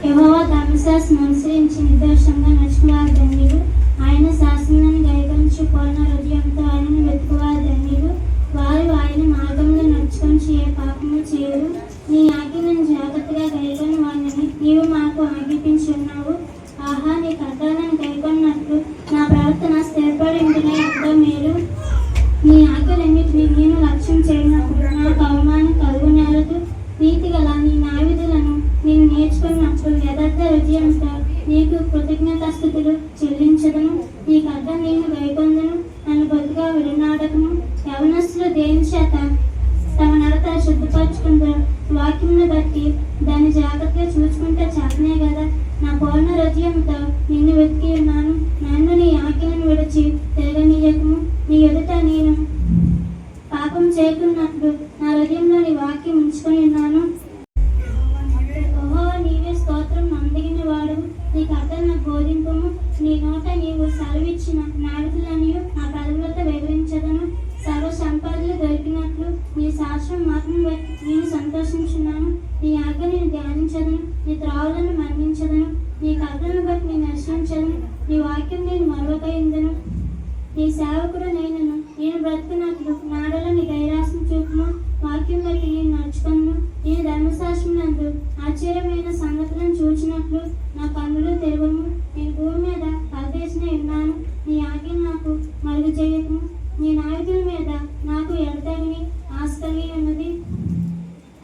యెహోవా ధర్మశాస్త్రం అనుసరించి నిర్దోషంగా నడుచుకువారు ధన్యులు. ఆయన శాసనాన్ని గైకొనుచు పూర్ణ హృదయంతో ఆయనను వెతుకువారు ధన్యులు. వారు ఆయన మార్గంలో నడుచుకొని ఏ పాపము చేయరు. నీ ఆజ్ఞలను జాగ్రత్తగా గైకొని వారిని నీవు మాకు ఆజ్ఞాపించి ఉన్నావు. ఆహా, నీ కట్టడలను గైకొన్నట్లు నా ప్రవర్తన స్థిరపడి ఉంటేనే ఎంతో మేలు. నీ ఆజ్ఞలన్నిటినీ నేను లక్ష్యం చేయనప్పుడు నాకు అవమానం కలుగునేరదు. నీతి గల నీ న్యాయవిధులను నేను నేర్చుకున్నప్పుడు యథార్థ హృదయంతో నీకు కృతజ్ఞతాస్తుతులు చెల్లించదను. నీకు అర్థం నేను గైకొందను. నన్ను బతుగా విడనాడకము. యవనస్తులు దేని చేత తమ నడత శుద్ధపరచుకుంటారు. వాక్యంను బట్టి దాన్ని జాగ్రత్తగా చూసుకుంటే చేతనే కదా. నా పూర్ణ హృదయంతో నిన్ను వెతికి ఉన్నాను. నన్ను నీ ఆజ్ఞలను విడిచి తిరగనీయకము. నీ ఎదుట నేను పాపం చేయకున్నట్లు నా హృదయంలో నీ వాక్యం ఉంచుకొని ఉన్నాను. ఓహో, నీవే స్తోత్రం నమ్మదగిన వాడు. నీకు అర్థం నాకు బోధింపము. నీ నోట నీవు సెలవిచ్చిన నావిధులని నా పదవులతో వివరించదను. సర్వ సంపదలు దొరికినట్లు నీ శాస్త్రం మాత్రం నేను సంతోషించున్నాను. నీ ఆజ్ఞ నేను ధ్యానించదను. నీ త్రావులను మరణించదను. నీ కథలను బట్టి నేను నశించదను. నీ వాక్యం నేను మరొకయిందను. నీ సేవకుడు నేను బ్రతుకున్నట్లు నాడలో నీ దైరాసం చూపుము. వాక్యం బట్టి నేను నడుచుకున్నాను. నేను ధర్మశాస్త్రం నందు ఆశ్చర్యమైన సంగతులను చూచినట్లు నా కన్నులు తెరవము. నేను భూమి మీద పరదేశిని ఉన్నాను. నీ ఆజ్ఞ నాకు మరుగు చేయకము. నీ నాయకుల మీద నాకు ఎడతగిని ఆశ కలిగి ఉన్నది.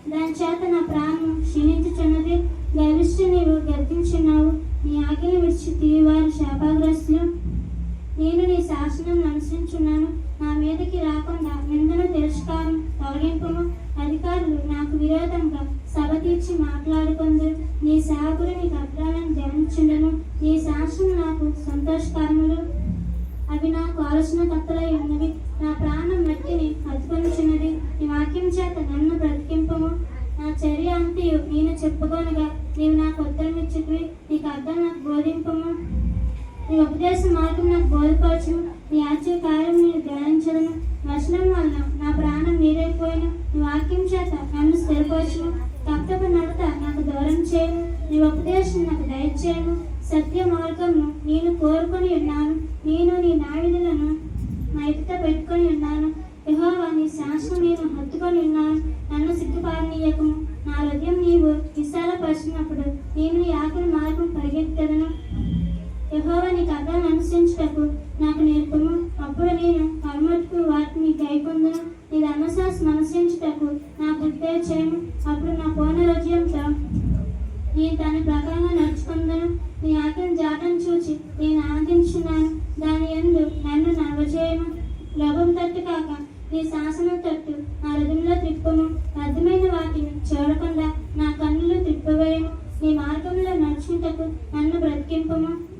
దాని చేత నా ప్రాణం క్షీణించుచున్నది. గర్విష్ఠ నీవు గర్తించున్నావు. నీ ఆజ్ఞలు విడిచి తిరిగివారు శాపగ్రస్తులు. నేను నీ శాసనం అనుసరించున్నాను. నా మీదకి రాకుండా నిందను తిరస్కారం తొలగింపుము. అధికారులు నాకు విరోధంగా సభ తీర్చి మాట్లాడుకుందరు. నీ సేవకుడు నీ కట్టడలను ధ్యానించుండను. నీ శాసనం నాకు సంతోషకరములు. అవి నాకు ఆలోచనకర్తలై ఉన్నవి. నా ప్రాణం మట్టిని హత్తుకొనుచున్నది. నీ వాక్యం చేత నన్ను బ్రతికింపము. నా చర్య అంతయు నేను చెప్పుకొనగా నీవు నాకు ఉత్తరం ఇచ్చితివి. నీకు అర్థం నాకు బోధింపము. నీ ఉపదేశ మార్గం నాకు బోధపరచును. నీ ఆశ్చర్య కార్యం నేను ధ్యానించదను. వచనం వలన నా ప్రాణం నీరైపోయిన. నీ వాక్యం చేత నన్ను స్థిరపరచును. తప్పక నడత నాకు దూరం చేయను. నీ ఉపదేశం నాకు దయచేయను. సత్య మార్గంను నేను కోరుకొని ఉన్నాను. నేను నీ న్యాయవిధులను నా ఎదుట పెట్టుకొని ఉన్నాను. యెహోవా, నీ శాసనం నేను హత్తుకొని ఉన్నాను. నన్ను సిగ్గుపారనీయకము. నా హృదయం నీవు విశాలపరిచినప్పుడు నేను నీ ఆకలి మార్గం పరిగెత్తదను. యెహోవా, నీ కథలను అనుసరించుటకు నాకు నేర్పము. అప్పుడు నేను పరమట్టుకు వాటిని గైకొందును. నీ ధర్మశాస్త్రం అనుసరించుటకు నాకు గుర్తు చేయము. అప్పుడు నా పూర్ణ హృదయంతో నేను దాని ప్రకారంగా నడుచుకుందును. నీ ఆజ్ఞను జాటను చూచి నేను ఆనందించున్నాను. దాని యందు నన్ను నడవజేయము. లోభం తట్టు కాక నీ శాసనం తట్టు నా హృదయంలో త్రిప్పము. అర్థమైన వాటిని చూడకుండా నా కన్నులు త్రిప్పవేయము. నీ మార్గంలో నడుచుటకు నన్ను బ్రతికింపము.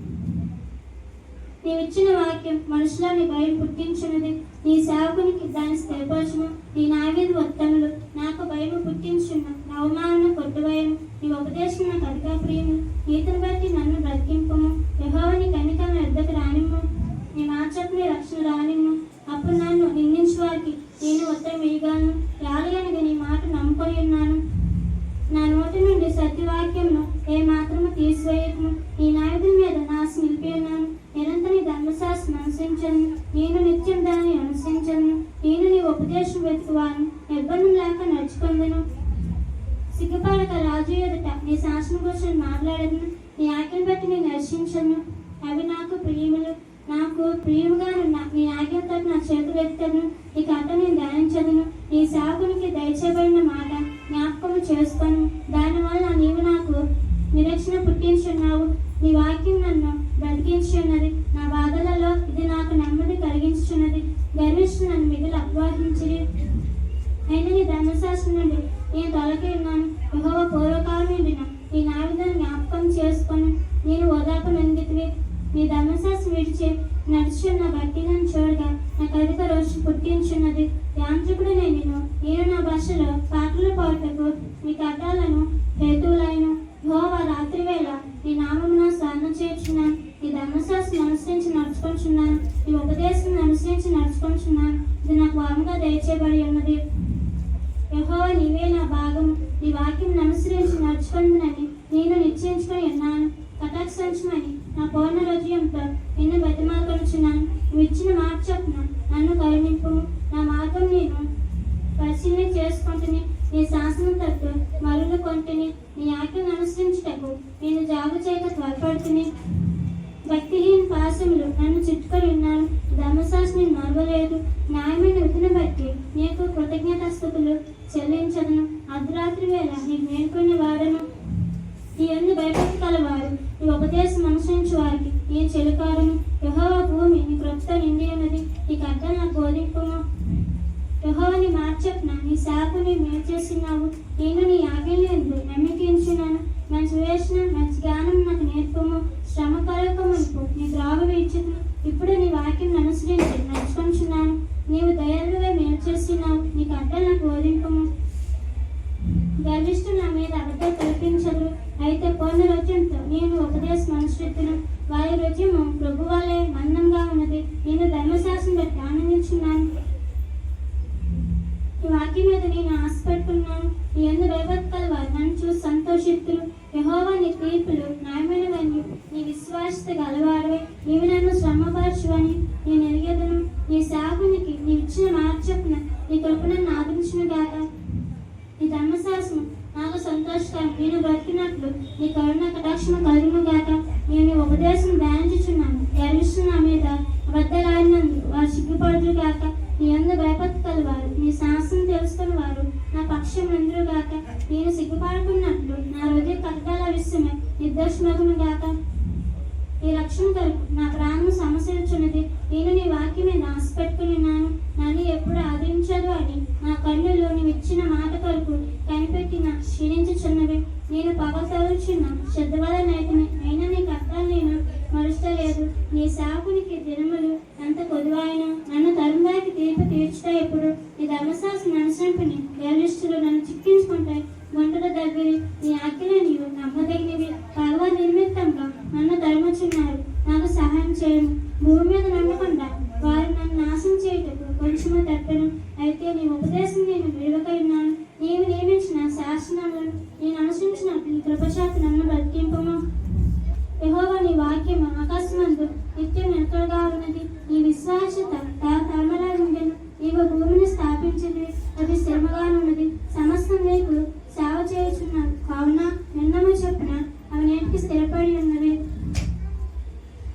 నీవిచ్చిన వాక్యం మనుషులని భయం పుట్టించున్నది. నీ సేవకునికి దాన్ని స్థిరపరచుము. నీ నాగేది ఉత్తములు నాకు భయము పుట్టించున్న. నా అవమానం కొట్టువేయము. నీ ఉపదేశం నాకు అధిక ప్రియము. నీతిని బట్టి నన్ను బ్రతికింపము. యెహోవా, నీ కనికరం ఎద్దకు రానిమ్ము. నీ మాచకుని రక్షణ రానిమ్ము. అప్పుడు నన్ను నిందించు వారికి నేను ఉత్తరం వేయగాను. రాలియనగా నీ మాట నమ్ముకొని ఉన్నాను. నా నోటి నుండి సత్యవాక్యంను ఏ మాత్రము తీసివేయకము. నీ నాయకుల మీద నాశ నిలిపి ఉన్నాను. నిరంతరం నీ ధర్మశాస్త్రం అనుసరించను. నేను నిత్యం దాన్ని అనుసరించను. నేను నీ ఉపదేశం వెతుకువాను. నిర్బంధం లేక నడుచుకుందను. సిగ్గుపడక రాజు ఎదుట నీ శాసనం కోసం మాట్లాడను. నీ ఆజ్ఞను బట్టి నేను దర్శించను. అవి నాకు ప్రియములు. నాకు ప్రియముగానున్న నీ ఆజ్ఞతో నా చేతులు ఎత్తాను. నీ కథ నేను ధ్యానించదును. నీ సేవకునికి దయచేయబడిన మాట జ్ఞాపకము చేసుకొని దానివల్ల నీవు నాకు నిరీక్షణ పుట్టించున్నావు. నీ వాక్యం నన్ను బ్రతికించి ఉన్నది. నా బాధలలో ఇది నాకు నెమ్మది కలిగించున్నది. గర్విష్ఠు నన్ను మిగిలి అపవాదించిరి. అయినా నీ ధర్మశాస్త్రం నుండి నేను తొలగి ఉన్నాను. యెహోవా, పూర్వకాలం నుండిన నీ నావిధను జ్ఞాపకం చేసుకొని నేను ఓదార్పు నందితివి. నీ ధర్మశాస్త్రం విడిచి నడుచున్న బట్టి నన్ను చూడగా నాకు అధిక రోజు పుట్టించున్నది. యాంత్రికుడు నేను నా భాషలో పాటలు పాటకు నీ కట్టాలను హేతువుల నీవే నా భాగము. నీ వాక్యం అనుసరించి నడుచుకుందునని నేను నిశ్చయించుకొని ఉన్నాను. కటాక్షించమని నా పూర్ణ హృదయంతో నిన్ను బతిమాలుకొనుచున్నాను. నువ్వు ఇచ్చిన మాట చొప్పున నన్ను కరుణింపు. నా మార్గం నేను పరిశీలన చేసుకుంటుని, నీ శాసనం తట్టు మరులు కొంటిని. నీ ఆజ్ఞను అనుసరించుటకు నేను జాగు చేయక త్వరపడుతుని. భక్తిహీన పాశములు నన్ను చుట్టుకొని ఉన్నాను. ధర్మశాస్త్రం మరవలేదు. న్యాయమైన విధిని బట్టి నీకు కృతజ్ఞతాస్తుతులు చెల్లించదను. అర్ధరాత్రి వేళ నీకు మేల్కొని వాడను. నీ యందు భయభక్తి కలవారు, నీ ఉపదేశం అనుసరించు వారికి నీ చెలుకారును. యెహోవా భూమి నీ కృపతో నిండి ఉన్నది. నీ కర్త నాకు బోధింపుము. యెహోవా నీ మాట చొప్పున నీ సేవకుని మేలు చేస్తున్నావు. నేను నీ ఆజ్ఞల యందు నమ్మికించున్నాను. మంచి వేషణ మంచి జ్ఞానం నాకు నేర్పము. శ్రమ కలగకమునుపు నీ ద్రావ వీడ్చుదును. ఇప్పుడు నీ వాక్యం అనుసరించి నడుచుకొనుచున్నాను. నీవు దయాళువుగా మేలు చేస్తున్నావు. నీ కర్త నాకు బోధింపుము. గర్విష్ఠులు నా మీద అబద్ధం కల్పించరు. అయితే పూర్ణ హృదయంతో నేను ఉపదేశం అనుసరిస్తును. వారి హృదయము ప్రభువాలే మందంగా ఉన్నది. నేను ధర్మశాస్త్రం బట్టి ఆనందించున్నాను. ఈ వాక్యం మీద నేను ఆశపడుతున్నాను. నీ యందు భయభక్తి కలవారు నన్ను చూసి సంతోషిస్తురు. యెహోవా నీ తీర్పులు న్యాయమైనవని, నీ విశ్వాసత గలవాడవే. నీవు నన్ను శ్రమపరచువని నేను ఎరిగెదను. నీ సేవకునికి నీ ఇచ్చిన మాట చొప్పున నీ కృపను ఆదరించును గాక. నీ ధర్మశాస్త్రం నాకు సంతోషకరం. నేను బ్రతికినట్లు నీ కరుణ కటాక్షము కలుగును గాక. నేను ఉపదేశం ధ్యానించుచున్నాను. గర్విష్ఠులు నా మీద అబద్ధాలాడినందు వారు సిగ్గుపడుదురు గాక. నీ యందు భయభక్తి కలవారు నీ శాసనం తెలుసుకుని వారు నా పక్షం అందరూ గాక. నేను సిగ్గుపడుకున్నట్లు నా హృదయ కట్టడాల విషయమై నిర్దోషమగును గాక. నీ రక్షణ కొరకు నా ప్రాణము సమస్యలుచున్నది. నేను నీ వాక్యం మీద ఆశ పెట్టుకుని ఉన్నాను. నన్ను ఎప్పుడు ఆదరించదు అని నా కన్నులు నీవు ఇచ్చిన మాట కొరకు కనిపెట్టిన క్షీణించుచున్నవి. నేను పగతలుచున్న శ్రద్ధ వల్ల నైతిని. అయినా నీ కర్తలు నేను మరుస్తలేదు. నీ సేవకునికి దినములు ఎంత కొదువాయన. నన్ను తరుణానికి తీర్పు తీర్చుతా ఎప్పుడు. నీ ధర్మశాస్త్రం అనుసరింపుని గర్విష్ఠులు నన్ను చిక్కించుకుంటాయి. గుంటల దగ్గరి నీ ఆజ్ఞలు నీవు నమ్మదగినవి. పగవ నిర్మితంగా నన్ను తరుముచున్నారు. నాకు సహాయం చేయను. భూమి మీద నమ్మకుండా వారు నన్ను నాశనం చేయుటకు కొంచెము తప్పను. అయితే నీ ఉపదేశం నేను విలువకై ఉన్నాను. నీవు నియమించిన శాసనాలను నేను అనుసరించినట్లు నీ కృపచేత నన్ను బ్రతికింపము. యెహోవా నీ వాక్యము ఆకాశమందు నిత్యం నిలకడగా ఉన్నది. నీ విశ్వాసత తరతరములా ఉండెను. నీవు భూమిని స్థాపించింది, అది స్థిరముగానున్నది. సమస్తం నీకు సేవ చేయుచున్నావు. కావున నిన్నము చొప్పున అవి నేటికి స్థిరపడి ఉన్నవి.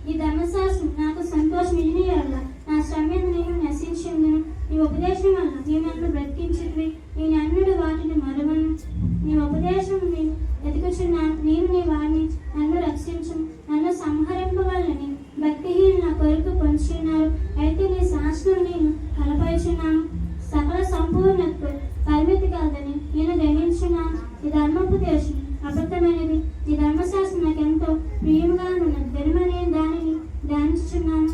ఈ ధర్మశాస్త్రం నాకు సంతోషం ఇని వల్ల నా శ్రమ మీద నేను నశించి ఉందను. నీ ఉపదేశం వల్ల నీ నన్ను బ్రతికించినవి. నేను అన్నుడు వాటిని మరవను. నీ ఉపదేశం నేను వెతుకుచున్నాను. నేను నీ వారిని నన్ను రక్షించు. నన్ను సంహరింపవల్లని భక్తిహీనులు నా కొరకు పొంచున్నారు. అయితే నీ శాసనం నేను కలపరుచున్నాను. సకల సంపూర్ణతకు పరిమితి కలదని నేను గ్రహించున్నాను. ఈ ధర్మోపదేశం అబద్ధమైనది. నీ ధర్మశాస్త్రం నాకు ఎంతో ప్రియముగా ఉన్నది. ధర్మ నేను దానిని ధ్యానించుచున్నాను.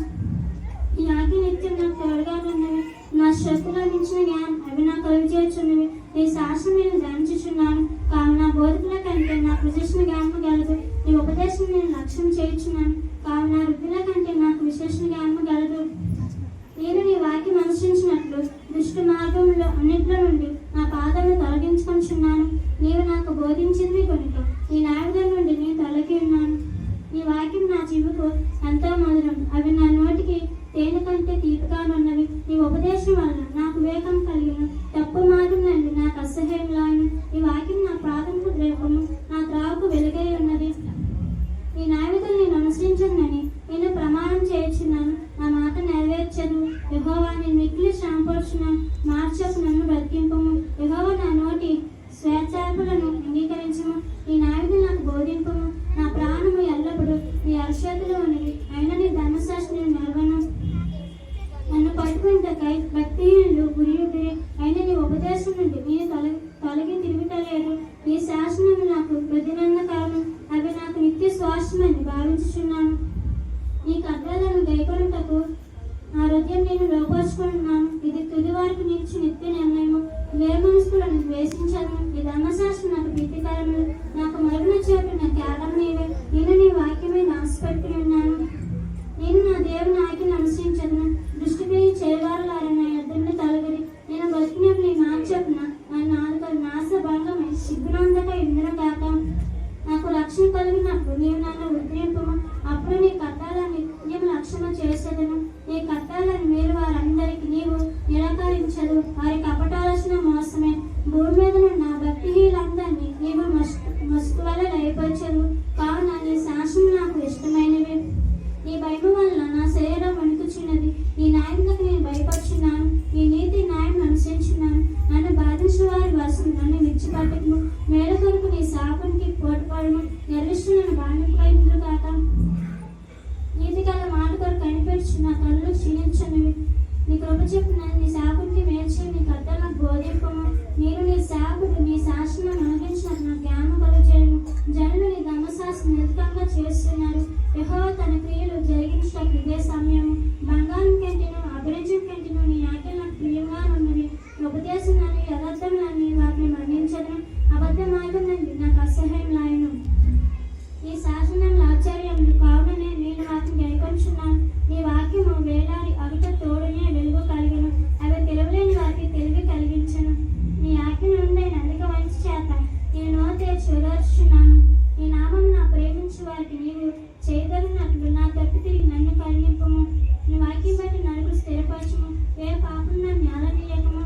ఈ ఆజ్ఞ నిత్యం నాకు తోడుగా ఉన్నవి. నా శక్తులో మించిన జ్ఞానం అవి నాకు కలుగు చేర్చున్నవి. నీ శాసనం నేను ధ్యానించుచున్నాను. కావున నా బోధకుల కంటే నాకు విశేషణ జ్ఞానము గలదు. నీ ఉపదేశం నేను లక్ష్యం చేయుచున్నాను. కావున వృద్ధుల కంటే నాకు విశేషణ జ్ఞానము గలదు. నేను నీ వాక్యం అనుసరించినట్లు దుష్ట మార్గంలో అన్నింటిలో నుండి నా పాదమును తొలగించుకొనిచున్నాను. నీవు నాకు బోధించింది కనుక ఈ న్యాయవిధుల నుండి నేను తొలగి ఉన్నాను. నీ వాక్యం నా చెవుకు ఎంతో మధురం. అవి నా నోటికి తేనె కంటే తీపిగానున్నవి. నీ ఉపదేశం వల్ల నాకు వివేకం కలిగిన. తప్పు మార్గం నుండి నాకు అసహ్యంలాను. ఈ వాక్యం నా ప్రాథమిక ద్రవ్యము, నా త్రావుకు వెలుగై ఉన్నది. ఈ న్యాయవిధులు నేను అనుసరించనని నేను ప్రమాణం చేయుచున్నాను. నా మాట నెరవేర్చదు. యెహోవా నేను మిక్కిలి శ్రమపడుచున్నాను. మార్చకు నన్ను బ్రతికింపము. యెహోవా నా నోటి స్వేచ్ఛార్పులను అంగీకరించము. ఈ న్యాయవిధులు నాకు బోధింపము. నా ప్రాణము ఎల్లప్పుడూ నీ అరిచేతిలో ఉన్నది. అయినా నీ ధర్మశాస్త్రం నెరవను. నన్ను పట్టుకుంటకై భక్తిహీనులు గురియుడిరి. అయినా నీ ఉపదేశం నుండి నేను తొలగి తిరుగుటలేదు. నీ శాసనము నాకు ప్రతినందకరము. అవి నాకు నిత్య శ్వాసమని భావించుచున్నాను. నీ కర్తలను గైకొనుటకు నా హృదయం నేను లోపరుచుకుంటున్నాను. ఇది తుది వరకు నిలిచి నిత్య నిర్ణయము. నిర్మనస్కులను ద్వేషించను. ఈ ధర్మశాస్త్రం నాకు ప్రీతికరము. నాకు మరుగున చేపి నా కేవలం నీవే. నేను నీ వాక్యం మీద ఆశపెట్టుకుని ఉన్నాను. నేను నా దేవుని ఆజ్ఞను అనుసరించదును. దృష్టికి చేయవారులారా నా యొద్ద నుండి తొలగిరి. నేను బతికినప్పుడు నీ మాట చొప్పున నన్ను ఆదుకొని నా కలిగినట్లు నీవు నన్ను ఉద్రింపుము. అప్పుడు నీ కట్టాలని నిత్యము లక్ష్యము చేసేదను. నీ కట్టాలని మీరు వారందరికీ నీవు నిరాకరించదు. వారి కపటాలోచన మోసమే. భూమి మీద ఉన్న భక్తిహీనులందరినీ నీవు మస్తు వల్ల లయపరచదు. కావున నీ శాసనం నాకు ఇష్టమైనవి. నీ భయము వల్ల నా శరీరం వణుకుచున్నది. నీ న్యాయములకు నేను భయపడుచున్నాను. నీ నీతి న్యాయం అనుసరించున్నాను. నన్ను బాధించిన వారి వశం నన్ను విడిచిపెట్టకు. మేలు కొరకు నీ శాపానికి పోటుపడము. నిర్విష్టు నన్ను బాధింపైందురు కాక. నీతి గల మాట కొరకు కనిపెడుచు నా కళ్ళు క్షీణించనివి. నీ కృప చెప్పిన నీ శాపానికి మేల్చి నీ కట్టలు నాకు బోధింపము. మీరు నీ శాపుడు నీ శాసనం అనుగించినట్టు నా జ్ఞానం కలుగజేయము. జనులు నీ ధర్మశాస్త్రం అధికంగా చేస్తున్నారు. యెహోవా తన క్రియలు జరిగించడానికి ఇదే సమయము. బంగారం కంటేను అభిరుచి కంటేను నీ ఆజ్ఞలు నాకు ప్రియంగా ఉన్నవి. ఉపదేశం నన్ను యథార్థములని వాటిని మరణించదు. అబద్ధ మార్గం నుండి నాకు అసహ్యం లాయను. ఈ శాసనంలో ఆశ్చర్యములు కావుననే నేను వాటిని గైకొంచున్నాను. నీ వాక్యము వేలాడి అవిట తోడునే వెలుగు కలిగను. అవి తెలియలేని వారికి తెలివి కలిగించను. నీ ఆజ్ఞ నుండి అధిక వయసు చేత నేను నోరు తెరిచి ఓదార్చుచున్నాను. నీ నామం నా ప్రేమించు వారికి నీవు చేయగలిగినట్లు నా తప్పు తిరిగి నన్ను కరుణింపము. నీ వాక్యం బట్టి నడుపు స్థిరపరచము. ఏ పాపం నన్ను నేలనీయకము.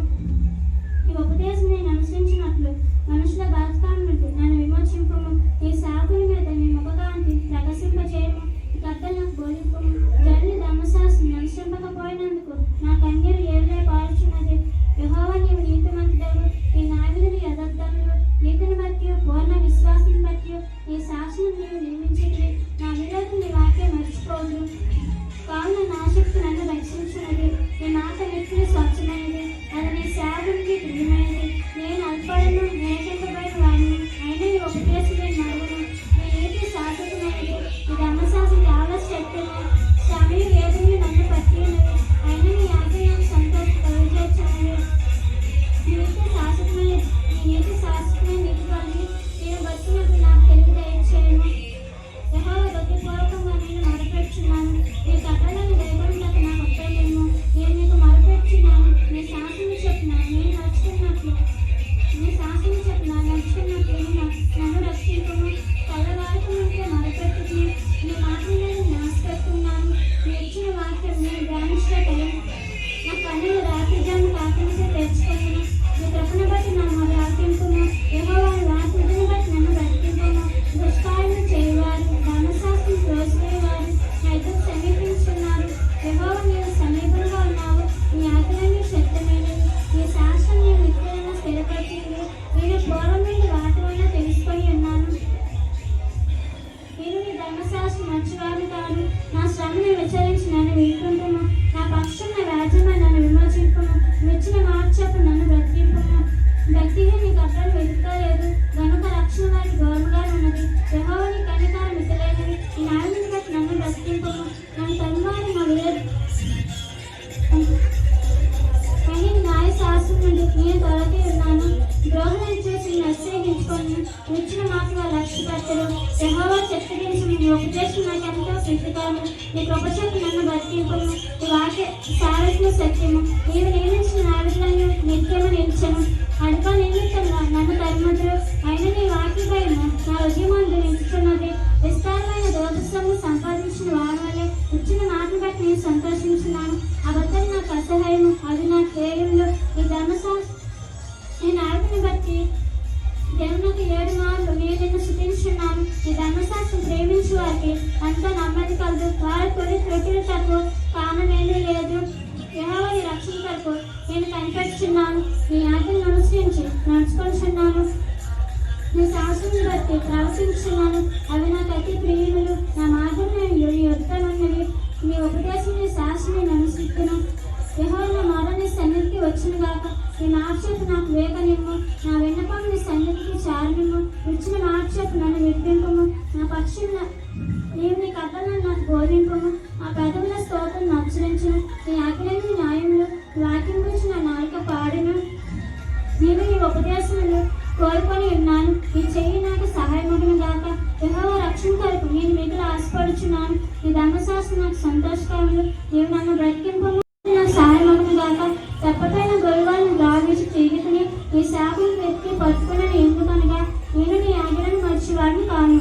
నీ ఉపదేశం నేను అనుసరించినట్లు మనుషుల బలత్కారం నుండి నన్ను విమోచింపము. ఈ సాకుల మీద నీ ముఖకాంతి ప్రకాశింపజేయము. ఈ కథలు నాకు బోధింపము. జనులు ధర్మశాస్త్రం అనుసరింపకపోయినందుకు నా కన్యలు ఏళ్ళే పారుచున్నది. యెహోవా నీవు నీతిమంతుడవు. నీ న్యాయవిధులు యథార్థములు. నీతిని బట్టి పూర్ణ విశ్వాసం బట్టి నీ శాసనం నీవు నియమించితివి. నా విరోధులు నీ వాక్యం మర్చిపోదు. కావున నా శక్తి నన్ను రక్షించున్నది. నీ మాట నిత్యం స్వచ్ఛమైనది. అది నీ సేవకునికి ప్రియమైనది. నేను అల్పడను నేర్పింపబడిన వాడిని. అయినా నీ ఉపదేశమే నడువును. నీ నీతి శాశ్వతమైనది. నీ ధర్మశాస్త్రం చాలా శక్తులు. సమయం వేదనలు నన్ను పట్టి ఉన్నవి. అయినా నీ ఆజ్ఞ సంతోషం కలుగజేర్చున్నవి. నీతి శాశ్వతమైనది. నీ నీతి శాశ్వతమైన నీతి కలిగి నేను బతికినప్పుడు నాకు తెలివి దయచేయను. యెహోవా భక్తిపూర్వకంగా నేను మొరపెట్టుచున్నాను. నీ కట్టడలను దయగొనుటకు నాకు అప్పలేము. నేను నీకు మొరపెట్టుచున్నాను. నీ శాసనం చెప్పిన నేను నడుచుకున్నట్లు నన్ను రక్షింపుము. తెల్లవారుకు నుండి మొరపెట్టుకుని నీ మాటలు నేను నాశపెట్టుకున్నాను. నీ ఇచ్చిన వాక్యం నేను ధ్యానించటం నా కన్నులు రాత్రిజాము కాకించే తెచ్చుకున్నాను. నీ కృపను బట్టి నన్ను ఆలకింపుము. యెహోవా వాక్యమును బట్టి నన్ను బ్రతికింపుము. దుష్కార్యం చేయువారు ధర్మశాస్త్రం త్రోసివేయువారు నా ఎదురు సమీపించున్నారు. యెహోవా నీవు సమీపంగా ఉన్నావు. నీ ఆజ్ఞలన్నీ శక్తమైనవి. నీ శాసనం నేను నిత్యమైన స్థిరపరిచింది. నేను పూర్వం నుండి వాటి వల్ల తెలుసుకొని ఉన్నాను. నేను నీ ధర్మశాస్త్రం మంచివాడు కాదు. నా శ్రమను విచారించి నన్ను వీడుకుంటుము. నా పక్షం నా రాజ్యమై నన్ను విమోచింపుము. మెచ్చిన మాట చెప్పు నన్ను బ్రతికింపుము. భక్తిగా నీ కట్టలు వెతుకలేదు గనుక రక్షణ వారికి గౌరవగా ఉన్నది. యెహోవా నీ కనికరం మితిలేనిది. ఈ న్యాయమును బట్టి నన్ను బ్రతికింపుము. నన్ను తరువారు మా విరోధి కానీ న్యాయ శాస్త్రం నుండి నేను తొలగి ఉన్నాను. ద్రోహులను చూసి నశ్చయించుకొని ఇచ్చిన మాట వాళ్ళు లక్ష్యపెట్టరు. యెహోవా చెత్తగించి నీ ఉపదేశం నాకు ఎంతో ప్రీతికరము. నీ కృప చెప్పు నన్ను బ్రతికింపుము. నీ వాక్య సారథ్య సత్యము. నీవు నియమించిన నావికులను నిత్యము నిలిచెను. అడుక నిమిత్తంగా నన్ను తరుముదురు. అయినా నీ వాక్య భయము నా హృదయమందు నిలుచున్నది. విస్తారమైన దోషము సంపాదించిన వారి వల్లే ఇచ్చిన మాటను బట్టి నేను సంతోషించున్నాను. అబద్ధం నాకు అసహ్యము. అది నా కేయులు. ఈ ధర్మశాస్త్రం నీ నాయకుని బట్టి దేవునికి 7 మార్లు నేను నిన్ను స్తుతించున్నాను. ఈ ధర్మశాస్త్రం ప్రేమించు వారికి అంతా నెమ్మది కలదు. వారి కొన్ని త్రుటిలు తక్కువ కానమేమీ లేదు. యెహోవా నీ రక్షణ కొరకు నేను కనిపెట్టుచున్నాను. నీ ఆజ్ఞలను అనుసరించి నడుచుకొనుచున్నాను. నీ శాసనం బట్టి ప్రవర్తించున్నాను. అవి నాకు అతి ప్రియులు. నా మార్గములు నీ యొద్దనున్నవి. నీ ఉపదేశం నీ శాసనం నేను అనుసరిస్తును. యెహోవా నా మొర నీ సన్నిధికి వచ్చును గాక. నీ మాట చెప్పు నాకు వేగనిమ్ము. నా విన్నపం నీ సన్నిధికి చారనిమ్ము. ఇచ్చిన మాట చెప్పు నన్ను విడిపింపుము. నా పక్షుల నీవు నీ కథలను నాకు బోధింపుము. ఆ పెదవుల స్తోత్రం నచ్చరించును. నీ ఆజ్ఞలు న్యాయములు వాక్యం గురించి నా నాలుక పాడును. నీవు నీ ఉపదేశములు కోరుకొని ఉన్నాను. నీ చెయ్యి నాకు సహాయమగును గాక. యెహోవా రక్షణ కొరకు నేను మిగులు ఆశపడుచున్నాను. నీ ధర్మశాస్త్రం నాకు సంతోషకరములు. నీవు నన్ను బ్రతికింపుము. నాకు సహాయమగును గాక. తప్పపైన గొడవలను గావించి తిరిగితిని. నీ శాపం వెతికి పట్టుకుని ఎందుకనగా నేను నీ ఆజ్ఞలను మర్చివాడిని కాను.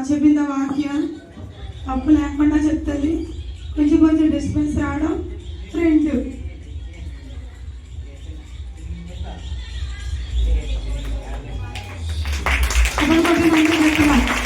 చెప్పింది వాక్యం తప్పు లేకుండా చెప్తుంది. కొంచెం కొంచెం డిస్టర్బెన్స్ రావడం ఫ్రెండ్. అప్పుడు కొంచెం మంది చెప్తున్నా